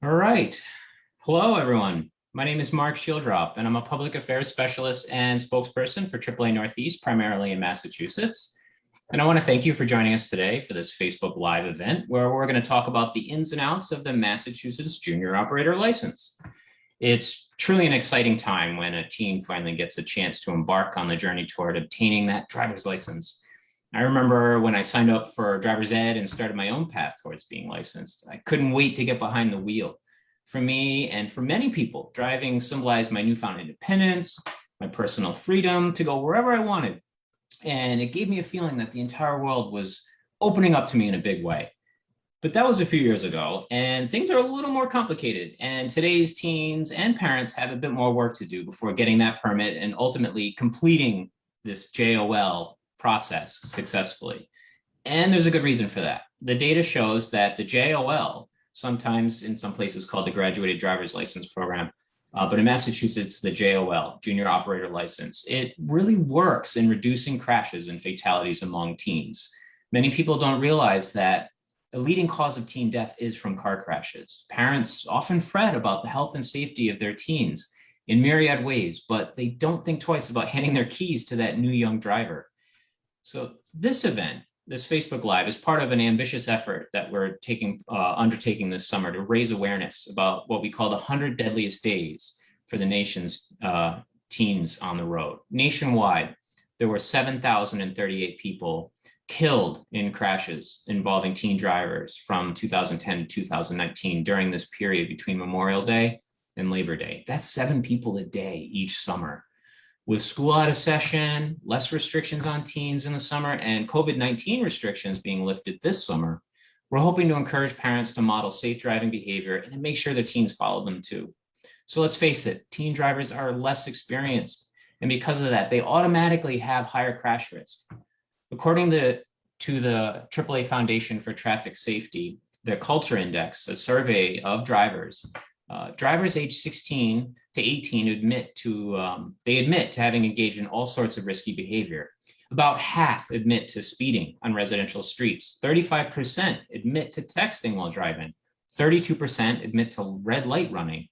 All right. Hello, everyone. My name is Mark Shieldrop, and I'm a public affairs specialist and spokesperson for AAA Northeast, primarily in Massachusetts. And I want to thank you for joining us today for this Facebook Live event, where we're going to talk about the ins and outs of the Massachusetts Junior Operator License. It's truly an exciting time when a teen finally gets a chance to embark on the journey toward obtaining that driver's license. I remember when I signed up for driver's ed and started my own path towards being licensed. I couldn't wait to get behind the wheel. For me and for many people, driving symbolized my newfound independence, my personal freedom to go wherever I wanted. And it gave me a feeling that the entire world was opening up to me in a big way. But that was a few years ago, and things are a little more complicated. And today's teens and parents have a bit more work to do before getting that permit and ultimately completing this JOL process successfully. And there's a good reason for that. The data shows that the JOL, sometimes in some places called the Graduated Driver's License Program, but in Massachusetts, the JOL, Junior Operator License, it really works in reducing crashes and fatalities among teens. Many people don't realize that a leading cause of teen death is from car crashes. Parents often fret about the health and safety of their teens in myriad ways, but they don't think twice about handing their keys to that new young driver. So this event, this Facebook Live, is part of an ambitious effort that we're undertaking this summer to raise awareness about what we call the 100 deadliest days for the nation's teens on the road. Nationwide, there were 7,038 people killed in crashes involving teen drivers from 2010 to 2019 during this period between Memorial Day and Labor Day. That's 7 people a day each summer. With school out of session, less restrictions on teens in the summer, and COVID-19 restrictions being lifted this summer, we're hoping to encourage parents to model safe driving behavior and to make sure their teens follow them too. So let's face it, teen drivers are less experienced, and because of that, they automatically have higher crash risk. According to the AAA Foundation for Traffic Safety, their Culture Index, a survey of drivers, drivers age 16 to 18 admit to having engaged in all sorts of risky behavior. About half admit to speeding on residential streets. 35% admit to texting while driving. 32% admit to red light running.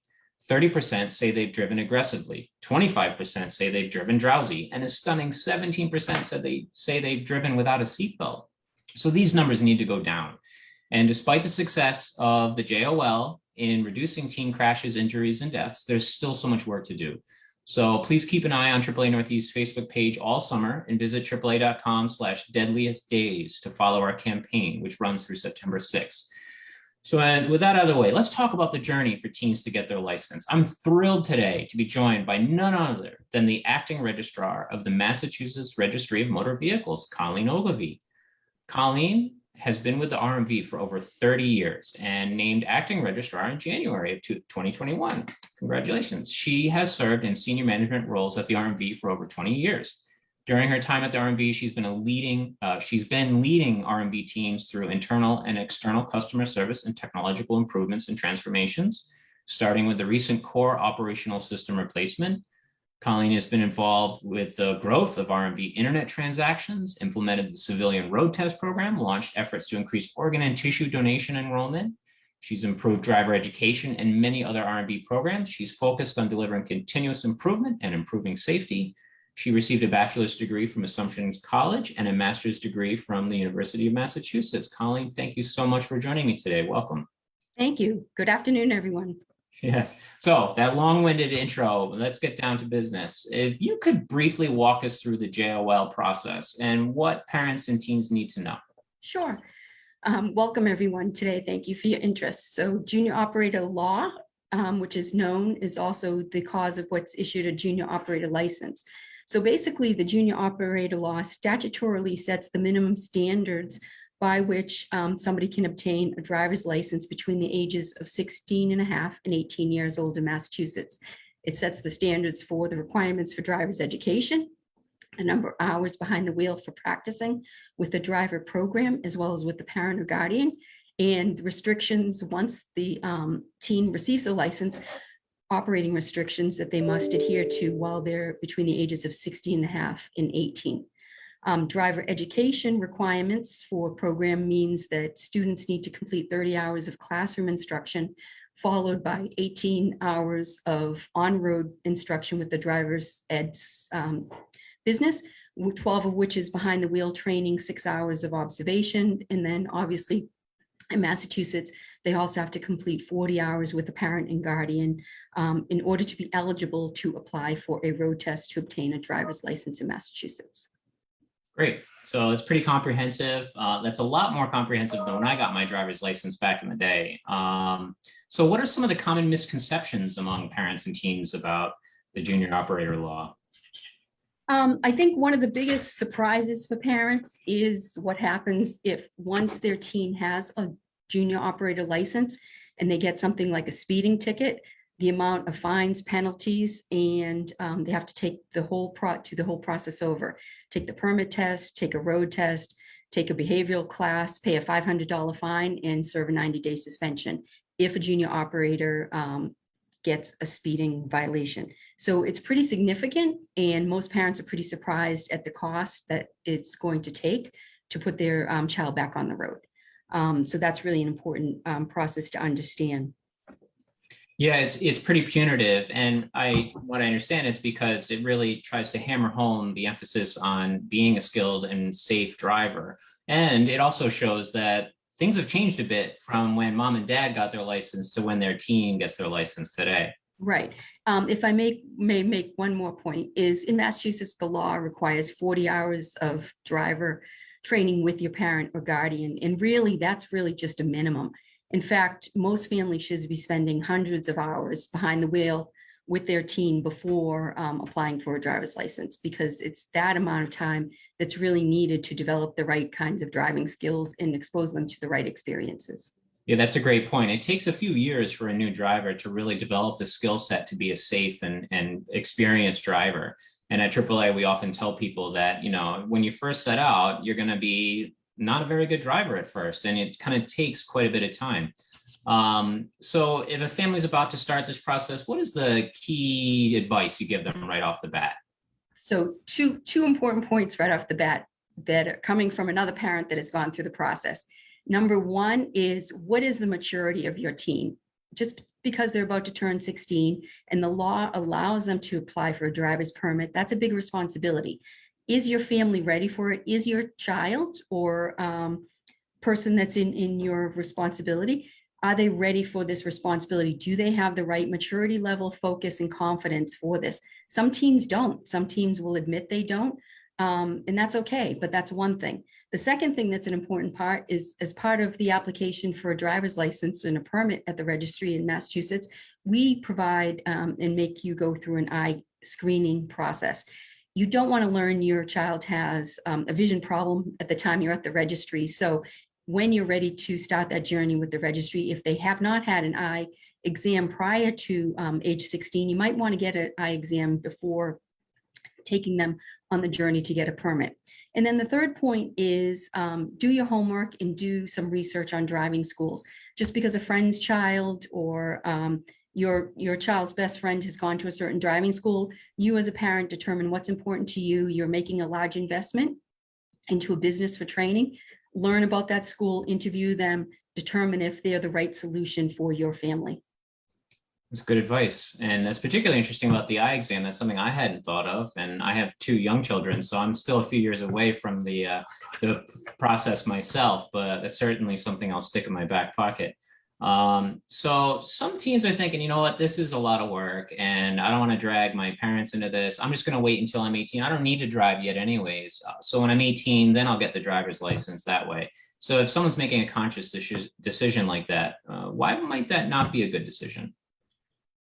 30% say they've driven aggressively. 25% say they've driven drowsy, and a stunning 17% say they've driven without a seatbelt. So these numbers need to go down. And despite the success of the JOL in reducing teen crashes, injuries, and deaths, there's still so much work to do. So please keep an eye on AAA Northeast Facebook page all summer and visit AAA.com/deadliestdays to follow our campaign, which runs through September 6th. So and with that out of the way, let's talk about the journey for teens to get their license. I'm thrilled today to be joined by none other than the acting registrar of the Massachusetts Registry of Motor Vehicles, Colleen Ogilvie. Colleen has been with the RMV for over 30 years and named acting registrar in January of 2021. Congratulations. She has served in senior management roles at the RMV for over 20 years. During her time at the RMV, she's been leading RMV teams through internal and external customer service and technological improvements and transformations, starting with the recent core operational system replacement. Colleen has been involved with the growth of RMV internet transactions, implemented the civilian road test program, launched efforts to increase organ and tissue donation enrollment. She's improved driver education and many other RMV programs. She's focused on delivering continuous improvement and improving safety. She received a bachelor's degree from Assumption College and a master's degree from the University of Massachusetts. Colleen, thank you so much for joining me today. Welcome. Thank you. Good afternoon, everyone. Yes. So that long-winded intro, let's get down to business. If you could briefly walk us through the JOL process and what parents and teens need to know. Sure. Welcome, everyone, today. Thank you for your interest. So junior operator law, which is known, is also the cause of what's issued a junior operator license. So basically, the junior operator law statutorily sets the minimum standards by which somebody can obtain a driver's license between the ages of 16 and a half and 18 years old in Massachusetts. It sets the standards for the requirements for driver's education, the number of hours behind the wheel for practicing with the driver program, as well as with the parent or guardian, and restrictions once the teen receives a license, operating restrictions that they must adhere to while they're between the ages of 16 and a half and 18. Driver education requirements for program means that students need to complete 30 hours of classroom instruction followed by 18 hours of on-road instruction with the driver's ed business, 12 of which is behind the wheel training, 6 hours of observation. And then obviously in Massachusetts, they also have to complete 40 hours with a parent and guardian in order to be eligible to apply for a road test to obtain a driver's license in Massachusetts. Great. So it's pretty comprehensive. That's a lot more comprehensive than when I got my driver's license back in the day. So what are some of the common misconceptions among parents and teens about the junior operator law? I think one of the biggest surprises for parents is what happens if once their teen has a junior operator license and they get something like a speeding ticket, the amount of fines, penalties, and they have to take the whole process over. Take the permit test, take a road test, take a behavioral class, pay a $500 fine, and serve a 90-day suspension if a junior operator gets a speeding violation. So it's pretty significant, and most parents are pretty surprised at the cost that it's going to take to put their child back on the road. So that's really an important process to understand. Yeah, it's pretty punitive, and what I understand it's because it really tries to hammer home the emphasis on being a skilled and safe driver. And it also shows that things have changed a bit from when mom and dad got their license to when their teen gets their license today. Right. If I may make one more point, is in Massachusetts, the law requires 40 hours of driver training with your parent or guardian. And really, that's really just a minimum. In fact, most families should be spending hundreds of hours behind the wheel with their teen before applying for a driver's license, because it's that amount of time that's really needed to develop the right kinds of driving skills and expose them to the right experiences. Yeah, that's a great point. It takes a few years for a new driver to really develop the skill set to be a safe and experienced driver. And at AAA, we often tell people that, when you first set out, you're going to be not a very good driver at first, and it kind of takes quite a bit of time. So if a family's about to start this process, what is the key advice you give them right off the bat? So two important points right off the bat that are coming from another parent that has gone through the process. Number one is, what is the maturity of your teen? Just because they're about to turn 16 and the law allows them to apply for a driver's permit, that's a big responsibility. Is your family ready for it? Is your child or person that's in your responsibility, are they ready for this responsibility? Do they have the right maturity level, focus, and confidence for this? Some teens don't. Some teens will admit they don't. And that's okay, but that's one thing. The second thing that's an important part is, as part of the application for a driver's license and a permit at the registry in Massachusetts, we provide and make you go through an eye screening process. You don't want to learn your child has a vision problem at the time you're at the registry. So when you're ready to start that journey with the registry, if they have not had an eye exam prior to age 16, you might want to get an eye exam before taking them on the journey to get a permit. And then the third point is do your homework and do some research on driving schools. Just because a friend's child or your child's best friend has gone to a certain driving school, you as a parent determine what's important to you. You're making a large investment into a business for training. Learn about that school, interview them, determine if they're the right solution for your family. That's good advice. And that's particularly interesting about the eye exam. That's something I hadn't thought of. And I have 2 young children, so I'm still a few years away from the process myself, but that's certainly something I'll stick in my back pocket. So some teens are thinking, you know what, this is a lot of work and I don't want to drag my parents into this. I'm just going to wait until I'm 18. I don't need to drive yet anyways. So when I'm 18, then I'll get the driver's license that way. So if someone's making a conscious decision like that, why might that not be a good decision?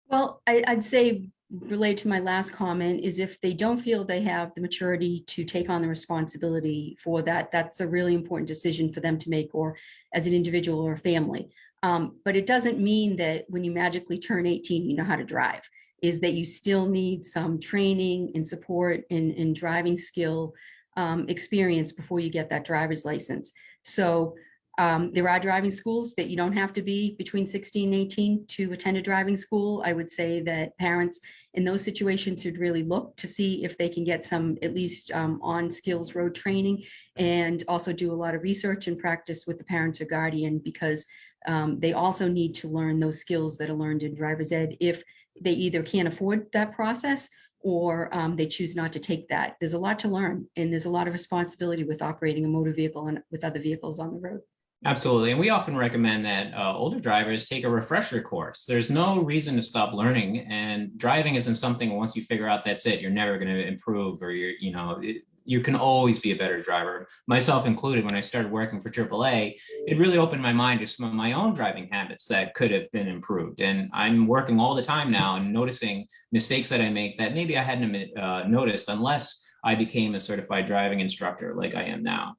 Well, I'd say, related to my last comment, is if they don't feel they have the maturity to take on the responsibility for that, that's a really important decision for them to make, or as an individual or a family. But it doesn't mean that when you magically turn 18, you know how to drive. Is that you still need some training and support in driving skill experience before you get that driver's license. So there are driving schools that you don't have to be between 16 and 18 to attend a driving school. I would say that parents in those situations should really look to see if they can get some, at least on skills road training, and also do a lot of research and practice with the parents or guardian, because They also need to learn those skills that are learned in driver's ed if they either can't afford that process or they choose not to take that. There's a lot to learn, and there's a lot of responsibility with operating a motor vehicle and with other vehicles on the road. Absolutely. And we often recommend that older drivers take a refresher course. There's no reason to stop learning, and driving isn't something once you figure out that's it, you're never going to improve, or you can always be a better driver. Myself included, when I started working for AAA, it really opened my mind to some of my own driving habits that could have been improved. And I'm working all the time now and noticing mistakes that I make that maybe I hadn't noticed unless I became a certified driving instructor like I am now.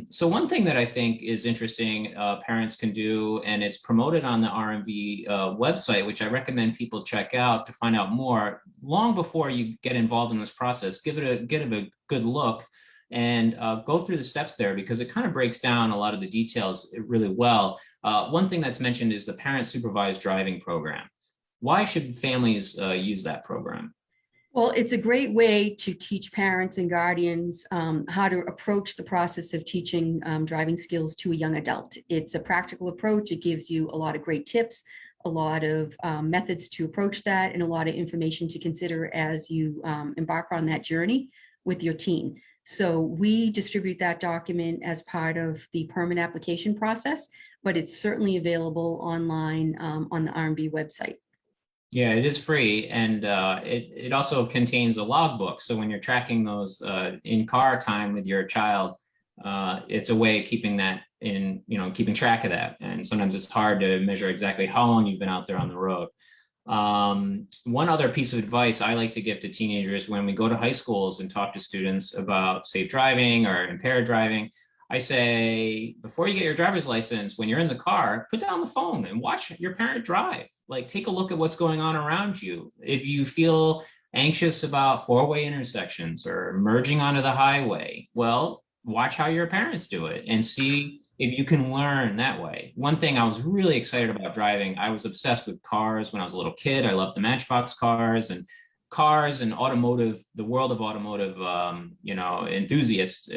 So one thing that I think is interesting, parents can do, and it's promoted on the RMV website, which I recommend people check out to find out more. Long before you get involved in this process, give it a good look and go through the steps there, because it kind of breaks down a lot of the details really well. One thing that's mentioned is the parent supervised driving program. Why should families use that program? Well, it's a great way to teach parents and guardians how to approach the process of teaching driving skills to a young adult. It's a practical approach. It gives you a lot of great tips, a lot of methods to approach that, and a lot of information to consider as you embark on that journey with your teen. So we distribute that document as part of the permit application process, but it's certainly available online on the RMB website. Yeah, it is free, and it also contains a logbook. So when you're tracking those in-car time with your child, it's a way of keeping that keeping track of that. And sometimes it's hard to measure exactly how long you've been out there on the road. One other piece of advice I like to give to teenagers when we go to high schools and talk to students about safe driving or impaired driving, I say, before you get your driver's license, when you're in the car, put down the phone and watch your parent drive. Like, take a look at what's going on around you. If you feel anxious about four-way intersections or merging onto the highway, well, watch how your parents do it and see if you can learn that way. One thing I was really excited about driving, I was obsessed with cars when I was a little kid. I loved the Matchbox cars and automotive, the world of automotive, enthusiasts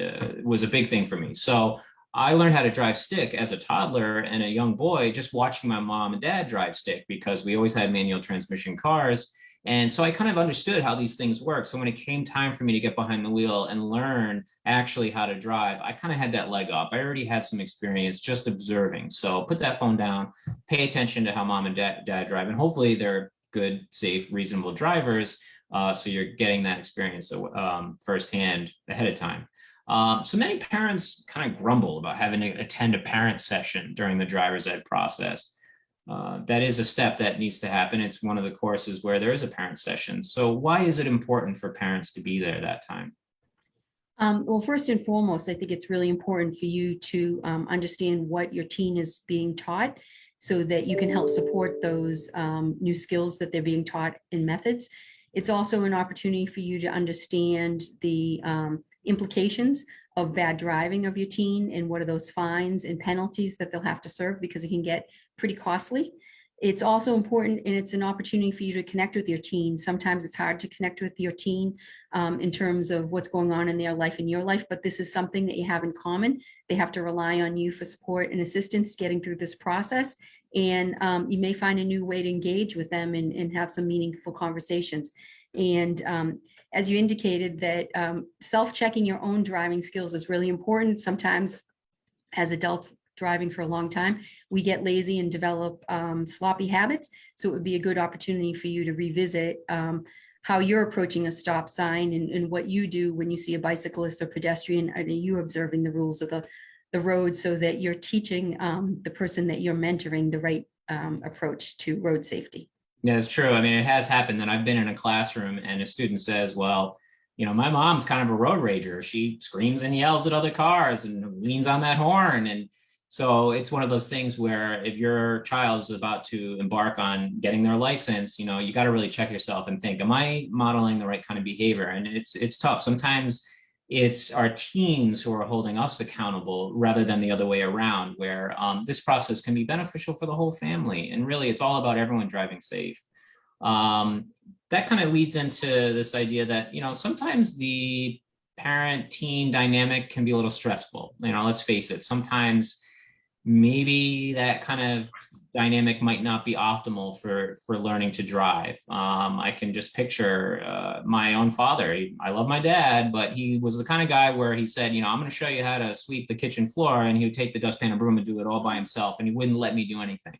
was a big thing for me. So I learned how to drive stick as a toddler and a young boy, just watching my mom and dad drive stick, because we always had manual transmission cars. And so I kind of understood how these things work. So when it came time for me to get behind the wheel and learn actually how to drive, I kind of had that leg up. I already had some experience just observing. So put that phone down, pay attention to how mom and dad drive, and hopefully they're good, safe, reasonable drivers. So you're getting that experience firsthand ahead of time. So many parents kind of grumble about having to attend a parent session during the driver's ed process. That is a step that needs to happen. It's one of the courses where there is a parent session. So why is it important for parents to be there that time? Well, first and foremost, I think it's really important for you to understand what your teen is being taught so that you can help support those new skills that they're being taught in methods. It's also an opportunity for you to understand the implications of bad driving of your teen and what are those fines and penalties that they'll have to serve, because it can get pretty costly. It's also important, and it's an opportunity for you to connect with your teen. Sometimes it's hard to connect with your teen in terms of what's going on in their life and your life, but this is something that you have in common. They have to rely on you for support and assistance getting through this process. And you may find a new way to engage with them and have some meaningful conversations. And as you indicated, that self-checking your own driving skills is really important. Sometimes as adults driving for a long time, we get lazy and develop sloppy habits. So it would be a good opportunity for you to revisit how you're approaching a stop sign and what you do when you see a bicyclist or pedestrian. Are you observing the rules of the road so that you're teaching the person that you're mentoring the right approach to road safety? Yeah, it's true. I mean, it has happened that I've been in a classroom and a student says, well, my mom's kind of a road rager. She screams and yells at other cars and leans on that horn. And so it's one of those things where if your child is about to embark on getting their license, you got to really check yourself and think, am I modeling the right kind of behavior? And it's tough. Sometimes it's our teens who are holding us accountable rather than the other way around, where this process can be beneficial for the whole family. And really, it's all about everyone driving safe. That kind of leads into this idea that, sometimes the parent-teen dynamic can be a little stressful. Let's face it, sometimes maybe that kind of dynamic might not be optimal for learning to drive. I can just picture my own father. I love my dad, but he was the kind of guy where he said, I'm going to show you how to sweep the kitchen floor, and he would take the dustpan and broom and do it all by himself, and he wouldn't let me do anything.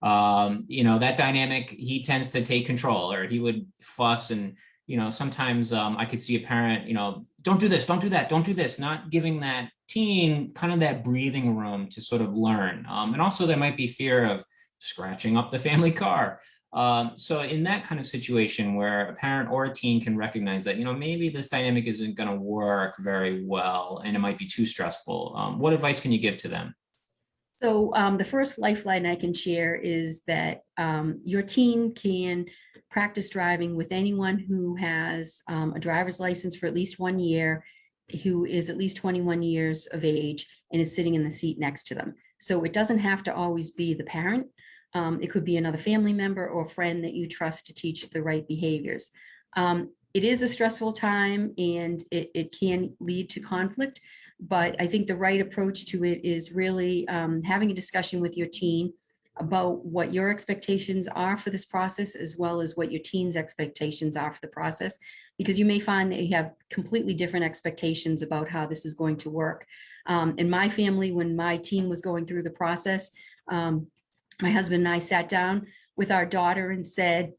That dynamic, he tends to take control, or he would fuss. And sometimes I could see a parent, don't do this, don't do that, don't do this, not giving that teen kind of that breathing room to sort of learn. And also there might be fear of scratching up the family car. So in that kind of situation where a parent or a teen can recognize that, maybe this dynamic isn't going to work very well and it might be too stressful, what advice can you give to them? So the first lifeline I can share is that your teen can practice driving with anyone who has a driver's license for at least 1 year, who is at least 21 years of age and is sitting in the seat next to them. So it doesn't have to always be the parent. It could be another family member or friend that you trust to teach the right behaviors. It is a stressful time, and it can lead to conflict. But I think the right approach to it is really having a discussion with your teen about what your expectations are for this process, as well as what your teen's expectations are for the process, because you may find that you have completely different expectations about how this is going to work. In my family, when my teen was going through the process, my husband and I sat down with our daughter and said,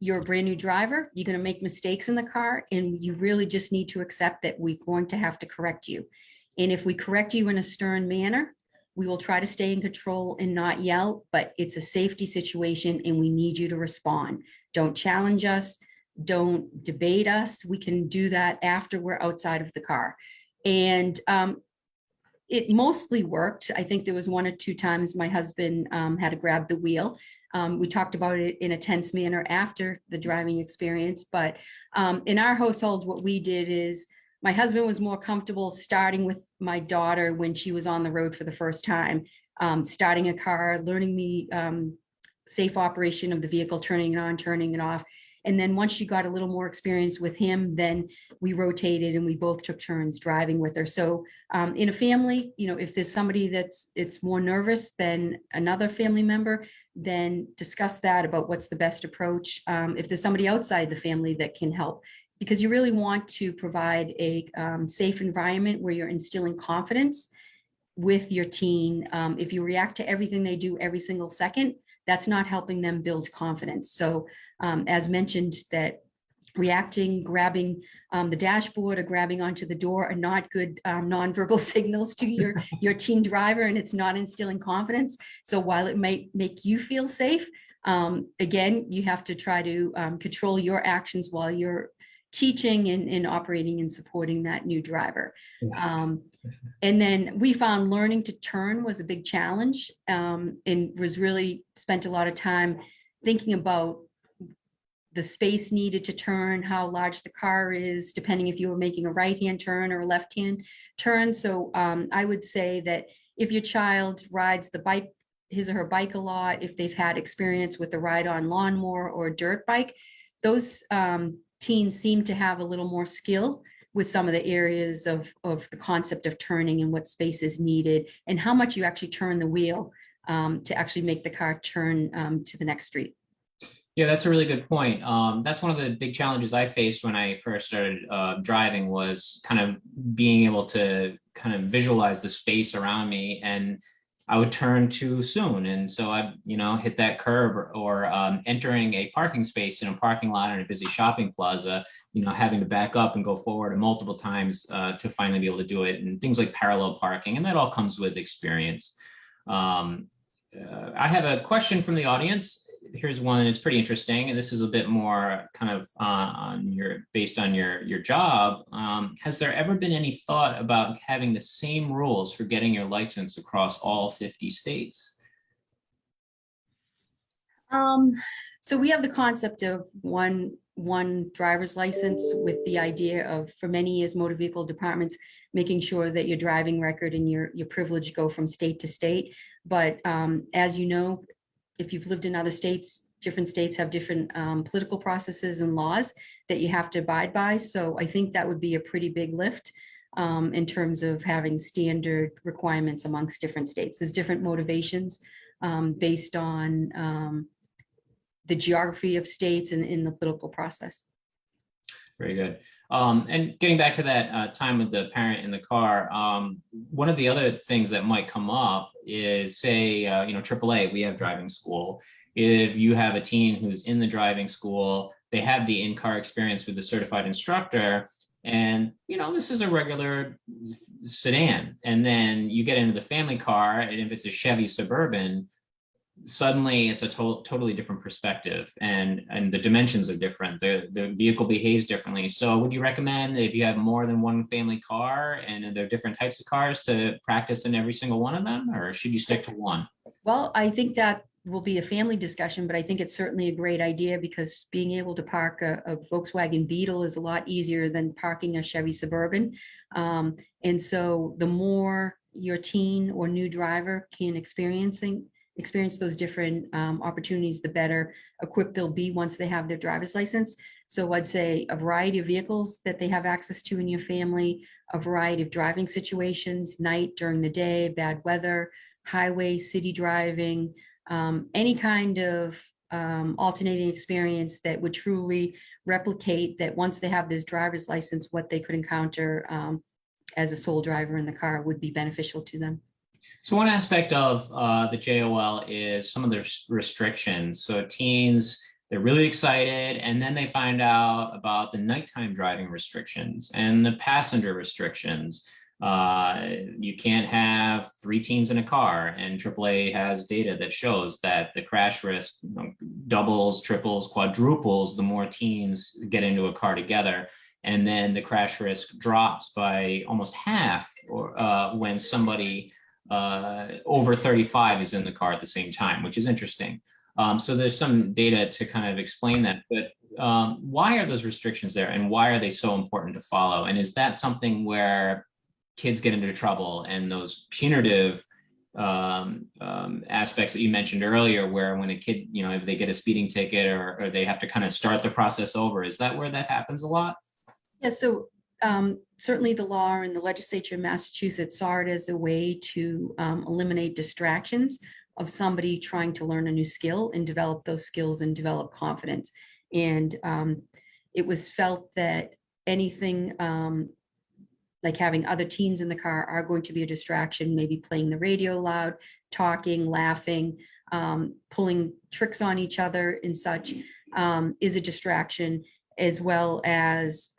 you're a brand new driver, you're going to make mistakes in the car, and you really just need to accept that we're going to have to correct you. And if we correct you in a stern manner, we will try to stay in control and not yell, but it's a safety situation and we need you to respond. Don't challenge us. Don't debate us. We can do that after we're outside of the car. And it mostly worked. I think there was 1 or 2 times my husband had to grab the wheel. We talked about it in a tense manner after the driving experience, but in our household, what we did is my husband was more comfortable starting with my daughter when she was on the road for the first time, starting a car, learning the safe operation of the vehicle, turning it on, turning it off. And then once she got a little more experience with him, then we rotated and we both took turns driving with her. So in a family, if there's somebody it's more nervous than another family member, then discuss that about what's the best approach. If there's somebody outside the family that can help, because you really want to provide a safe environment where you're instilling confidence with your teen. If you react to everything they do every single second, that's not helping them build confidence. So as mentioned, that reacting, grabbing the dashboard or grabbing onto the door are not good nonverbal signals to your teen driver, and it's not instilling confidence. So while it might make you feel safe, again, you have to try to control your actions while you're teaching and operating and supporting that new driver. And then we found learning to turn was a big challenge, and was really spent a lot of time thinking about the space needed to turn, how large the car is, depending if you were making a right-hand turn or a left-hand turn. So I would say that if your child rides the bike, his or her bike a lot, if they've had experience with a ride-on lawnmower or a dirt bike, those teens seem to have a little more skill with some of the areas of the concept of turning and what space is needed and how much you actually turn the wheel to actually make the car turn to the next street. Yeah, that's a really good point. That's one of the big challenges I faced when I first started driving, was kind of being able to kind of visualize the space around me, and I would turn too soon. And so I, hit that curb, or entering a parking space in a parking lot in a busy shopping plaza, having to back up and go forward multiple times to finally be able to do it, and things like parallel parking. And that all comes with experience. I have a question from the audience. Here's one that's pretty interesting, and this is a bit more kind of based on your job. Has there ever been any thought about having the same rules for getting your license across all 50 states? So we have the concept of one driver's license, with the idea of, for many years, motor vehicle departments making sure that your driving record and your privilege go from state to state. But as you know, if you've lived in other states, different states have different political processes and laws that you have to abide by. So I think that would be a pretty big lift. in terms of having standard requirements amongst different states. There's different motivations based on the geography of states and in the political process. Very good. And getting back to that time with the parent in the car, one of the other things that might come up is, say, AAA, we have driving school. If you have a teen who's in the driving school, they have the in-car experience with the certified instructor, and this is a regular sedan. And then you get into the family car, and if it's a Chevy Suburban, suddenly it's a totally different perspective, and the dimensions are different. The vehicle behaves differently. So would you recommend, if you have more than one family car and there are different types of cars, to practice in every single one of them, or should you stick to one? Well, I think that will be a family discussion, but I think it's certainly a great idea, because being able to park a Volkswagen Beetle is a lot easier than parking a Chevy Suburban. And so the more your teen or new driver can experience those different opportunities, the better equipped they'll be once they have their driver's license. So I'd say a variety of vehicles that they have access to in your family, a variety of driving situations, night, during the day, bad weather, highway, city driving, any kind of alternating experience that would truly replicate that once they have this driver's license, what they could encounter as a sole driver in the car would be beneficial to them. So one aspect of the JOL is some of the restrictions. So teens, they're really excited, and then they find out about the nighttime driving restrictions and the passenger restrictions. You can't have 3 teens in a car, and AAA has data that shows that the crash risk doubles, triples, quadruples the more teens get into a car together. And then the crash risk drops by almost half when somebody over 35 is in the car at the same time, which is interesting. So there's some data to kind of explain that, but why are those restrictions there, and why are they so important to follow? And is that something where kids get into trouble, and those punitive aspects that you mentioned earlier, where when a kid, if they get a speeding ticket or they have to kind of start the process over, is that where that happens a lot? Yeah, so certainly the law and the legislature in Massachusetts saw it as a way to eliminate distractions of somebody trying to learn a new skill and develop those skills and develop confidence. And it was felt that anything like having other teens in the car are going to be a distraction, maybe playing the radio loud, talking, laughing, pulling tricks on each other and such is a distraction, as well as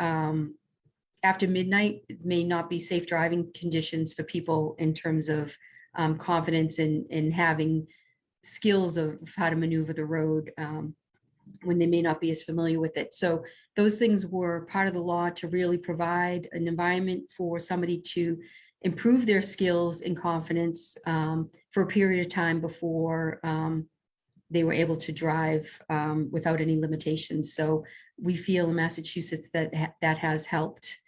after midnight, it may not be safe driving conditions for people in terms of confidence in having skills of how to maneuver the road when they may not be as familiar with it. So those things were part of the law to really provide an environment for somebody to improve their skills and confidence for a period of time before they were able to drive without any limitations. So we feel in Massachusetts that that has helped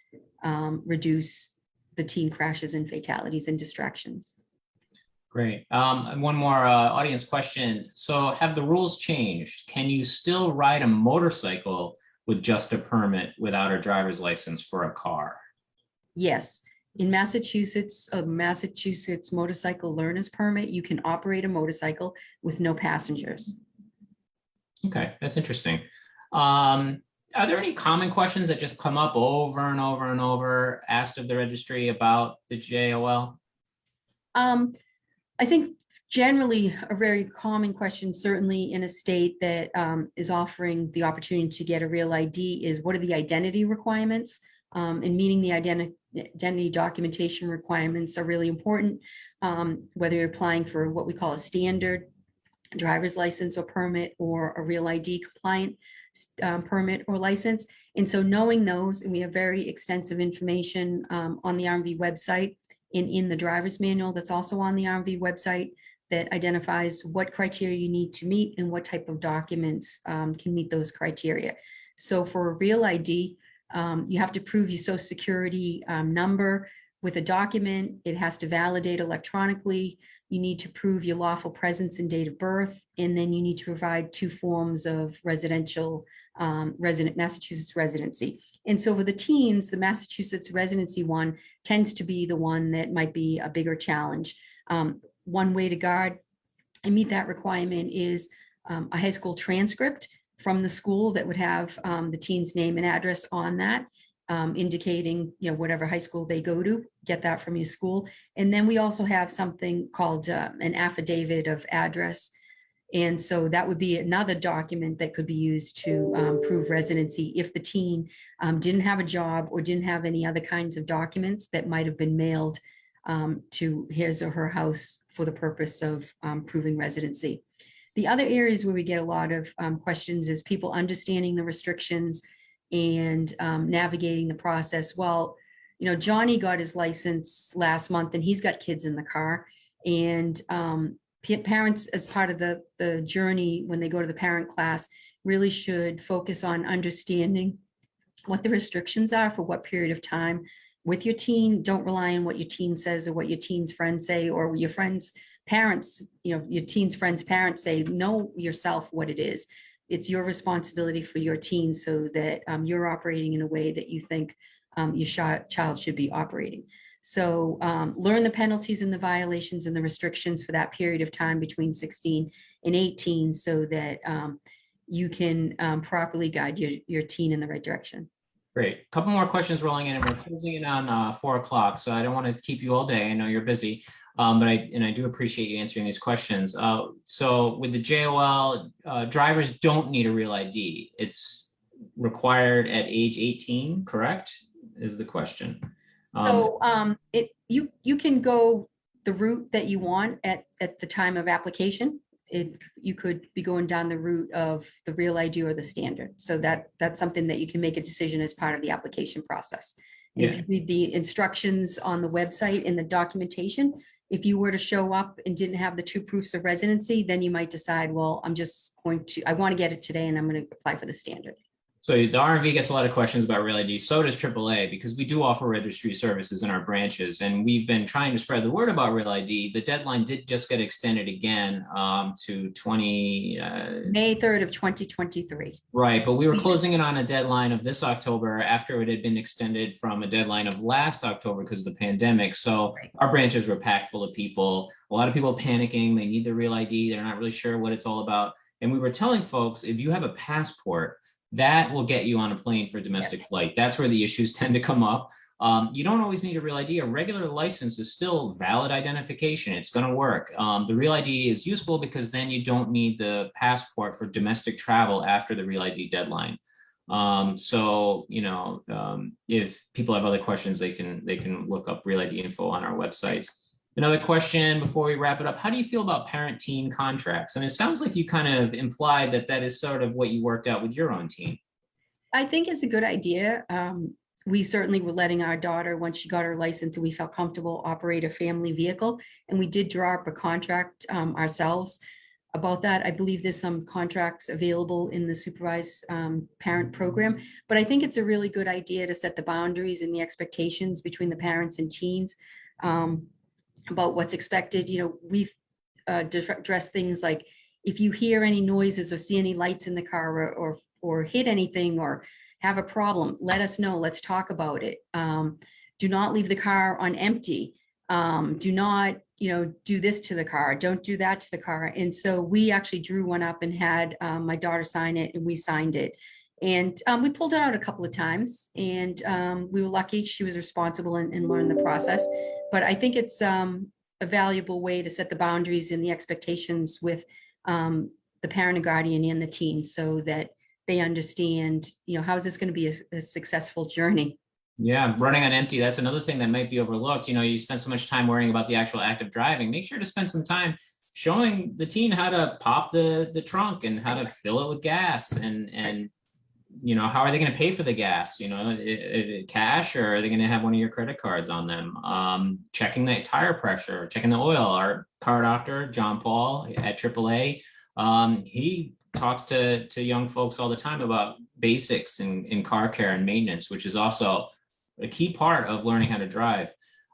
reduce the teen crashes and fatalities and distractions. Great. And one more audience question. So have the rules changed? Can you still ride a motorcycle with just a permit without a driver's license for a car? Yes. In Massachusetts, a Massachusetts motorcycle learner's permit, you can operate a motorcycle with no passengers. Okay, that's interesting. Are there any common questions that just come up over and over and over asked of the registry about the JOL? I think generally a very common question, certainly in a state that is offering the opportunity to get a real ID, is what are the identity requirements? And meeting the identity documentation requirements are really important, whether you're applying for what we call a standard driver's license or permit, or a real ID compliant permit or license. And so knowing those, and we have very extensive information on the RMV website and in the driver's manual that's also on the RMV website that identifies what criteria you need to meet and what type of documents can meet those criteria. So for a real ID, you have to prove your social security number with a document. It has to validate electronically. you need to prove your lawful presence and date of birth, and then you need to provide 2 forms of residential Massachusetts residency. And so for the teens, the Massachusetts residency one tends to be the one that might be a bigger challenge. One way to guard and meet that requirement is a high school transcript from the school that would have the teen's name and address on that, indicating, whatever high school they go to, get that from your school. And then we also have something called an affidavit of address. And so that would be another document that could be used to prove residency if the teen didn't have a job or didn't have any other kinds of documents that might have been mailed to his or her house for the purpose of proving residency. The other areas where we get a lot of questions is people understanding the restrictions and navigating the process. Well, Johnny got his license last month and he's got kids in the car, and parents, as part of the journey when they go to the parent class, really should focus on understanding what the restrictions are for what period of time with your teen. Don't rely on what your teen says or what your teen's friends say, or your friends' parents, your teen's friends' parents say. Know yourself what it is. It's your responsibility for your teen, so that you're operating in a way that you think your child should be operating. So learn the penalties and the violations and the restrictions for that period of time between 16 and 18, so that you can properly guide your teen in the right direction. Great. A couple more questions rolling in, and we're closing in on 4 o'clock, so I don't want to keep you all day. I know you're busy, but I do appreciate you answering these questions. So with the JOL, drivers don't need a real ID. It's required at age 18, correct? Is the question. So you can go the route that you want at the time of application. You could be going down the route of the real ID or the standard. So that's something that you can make a decision as part of the application process. And if you read the instructions on the website and the documentation, if you were to show up and didn't have the 2 proofs of residency, then you might decide, well, I want to get it today and I'm going to apply for the standard. So the RMV gets a lot of questions about Real ID. So does AAA, because we do offer registry services in our branches, and we've been trying to spread the word about Real ID. The deadline did just get extended again to May 3rd of 2023. Right, but we were closing in on a deadline of this October after it had been extended from a deadline of last October because of the pandemic. So our branches were packed full of people. A lot of people panicking. They need the Real ID. They're not really sure what it's all about. And we were telling folks, if you have a passport, that will get you on a plane for a domestic flight. That's where the issues tend to come up. You don't always need a real ID. A regular license is still valid identification. It's going to work. The real ID is useful because then you don't need the passport for domestic travel after the real ID deadline. If people have other questions, they can look up real ID info on our websites. Another question before we wrap it up: how do you feel about parent-teen contracts? And it sounds like you kind of implied that is sort of what you worked out with your own teen. I think it's a good idea. We certainly were letting our daughter, once she got her license and we felt comfortable, operate a family vehicle. And we did draw up a contract ourselves about that. I believe there's some contracts available in the supervised parent program. But I think it's a really good idea to set the boundaries and the expectations between the parents and teens about what's expected. We've addressed things like, if you hear any noises or see any lights in the car or hit anything or have a problem, let us know. Let's talk about it. Do not leave the car on empty. Do not, do this to the car. Don't do that to the car. And so we actually drew one up and had my daughter sign it, and we signed it. And we pulled it out a couple of times, and we were lucky she was responsible and learned the process. But I think it's a valuable way to set the boundaries and the expectations with the parent and guardian and the teen, so that they understand, how is this going to be a successful journey? Yeah, running on empty, that's another thing that might be overlooked. You spend so much time worrying about the actual act of driving. Make sure to spend some time showing the teen how to pop the trunk and how to fill it with gas, and how are they going to pay for the gas? Cash, or are they going to have one of your credit cards on them? Checking the tire pressure, checking the oil. Our car doctor, John Paul at AAA, he talks to young folks all the time about basics in car care and maintenance, which is also a key part of learning how to drive.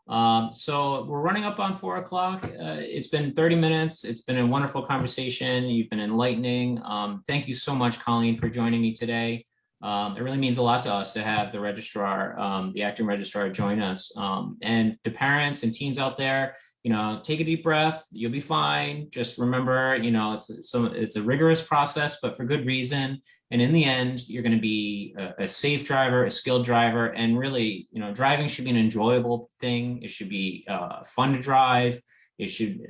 So we're running up on 4 o'clock. It's been 30 minutes. It's been a wonderful conversation. You've been enlightening. Thank you so much, Colleen, for joining me today. It really means a lot to us to have the registrar, the acting registrar, join us. And the parents and teens out there, take a deep breath. You'll be fine. Just remember, it's a rigorous process, but for good reason. And in the end, you're going to be a safe driver, a skilled driver, and really, driving should be an enjoyable thing. It should be fun to drive. It should,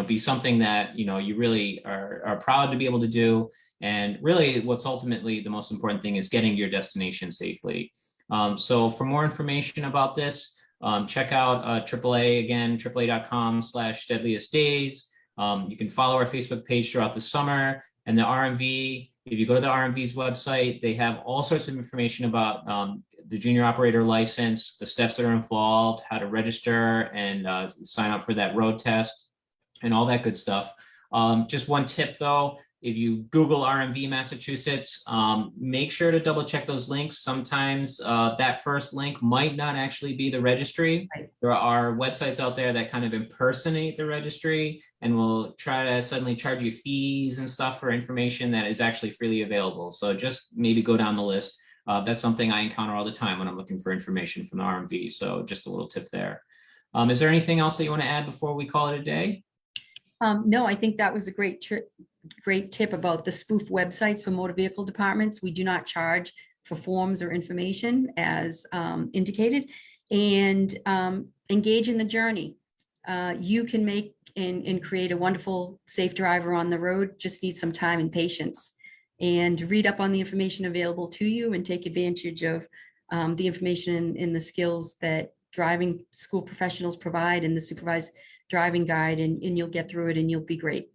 be something that, you really are proud to be able to do. And really, what's ultimately the most important thing is getting to your destination safely. So for more information about this, check out AAA, again, AAA.com/deadliest-days. You can follow our Facebook page throughout the summer, and the RMV. If you go to the RMV's website, they have all sorts of information about the junior operator license, the steps that are involved, how to register and sign up for that road test, and all that good stuff. Just one tip though, if you Google RMV Massachusetts, make sure to double check those links. Sometimes that first link might not actually be the registry. Right. There are websites out there that kind of impersonate the registry and will try to suddenly charge you fees and stuff for information that is actually freely available. So just maybe go down the list. That's something I encounter all the time when I'm looking for information from the RMV. So just a little tip there. Is there anything else that you want to add before we call it a day? No, I think that was a great tip about the spoof websites for motor vehicle departments. We do not charge for forms or information as indicated, and engage in the journey. You can make and create a wonderful, safe driver on the road. Just need some time and patience, and read up on the information available to you and take advantage of the information and the skills that driving school professionals provide in the supervised driving guide, and you'll get through it and you'll be great.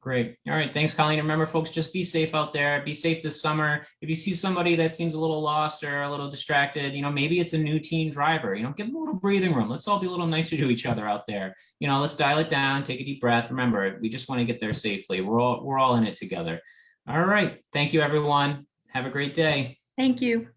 Great. All right. Thanks, Colleen. Remember, folks, just be safe out there. Be safe this summer. If you see somebody that seems a little lost or a little distracted, maybe it's a new teen driver, give them a little breathing room. Let's all be a little nicer to each other out there. Let's dial it down, take a deep breath. Remember, we just want to get there safely. We're all in it together. All right. Thank you, everyone. Have a great day. Thank you.